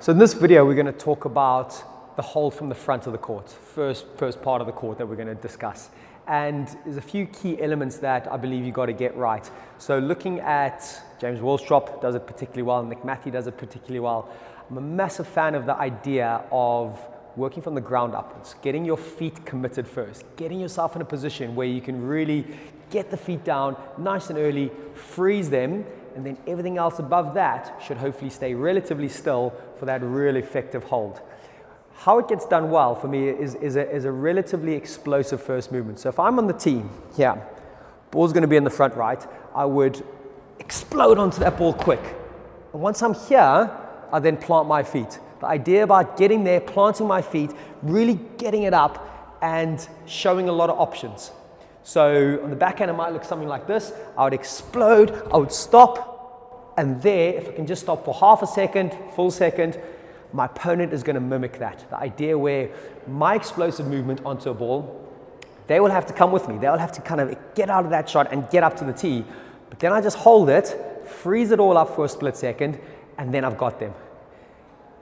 So in this video, we're going to talk about the hold from the front of the court, first part of the court that we're going to discuss. And there's a few key elements that I believe you've got to get right. So looking at James Walstrop does it particularly well, Nick Matthew does it particularly well. I'm a massive fan of the idea of working from the ground upwards, getting your feet committed first, getting yourself in a position where you can really get the feet down nice and early, freeze them, and then everything else above that should hopefully stay relatively still for that really effective hold. How it gets done well for me is a relatively explosive first movement. So if I'm on the tee, here, ball's going to be in the front right, I would explode onto that ball quick. And once I'm here, I then plant my feet. The idea about getting there, planting my feet, really getting it up and showing a lot of options. So on the backhand, it might look something like this. I would explode, I would stop, and there, if I can just stop for half a second, full second, my opponent is going to mimic that. The idea where my explosive movement onto a ball, they will have to come with me. They'll have to kind of get out of that shot and get up to the tee. But then I just hold it, freeze it all up for a split second, and then I've got them.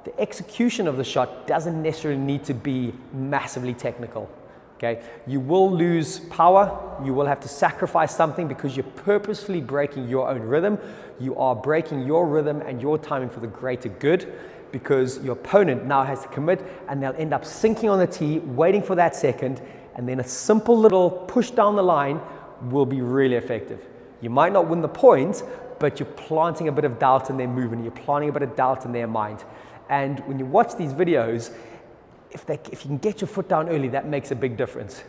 The execution of the shot doesn't necessarily need to be massively technical. Okay? You will lose power, you will have to sacrifice something because you're purposefully breaking your own rhythm. You are breaking your rhythm and your timing for the greater good because your opponent now has to commit and they'll end up sinking on the tee, waiting for that second, and then a simple little push down the line will be really effective. You might not win the point, but you're planting a bit of doubt in their movement, you're planting a bit of doubt in their mind. And when you watch these videos, if you can get your foot down early, that makes a big difference.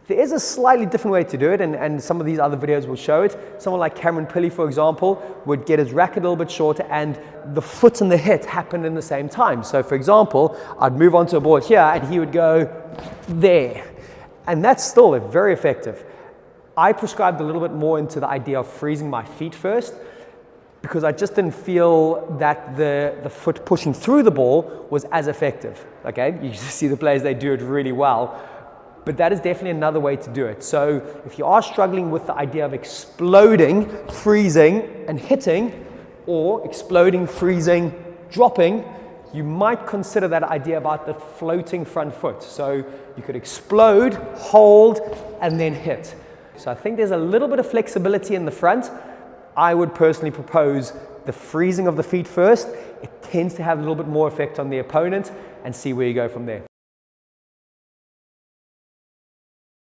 There is a slightly different way to do it, and some of these other videos will show it. Someone like Cameron Pilley, for example, would get his racket a little bit shorter and the foot and the hit happen in the same time. So for example, I'd move onto a board here and he would go there. And that's still very effective. I prescribed a little bit more into the idea of freezing my feet first, because I just didn't feel that the foot pushing through the ball was as effective, okay? You just see the players, they do it really well, but that is definitely another way to do it. So if you are struggling with the idea of exploding, freezing, and hitting, or exploding, freezing, dropping, you might consider that idea about the floating front foot. So you could explode, hold, and then hit. So I think there's a little bit of flexibility in the front. I would personally propose the freezing of the feet first. It tends to have a little bit more effect on the opponent and see where you go from there.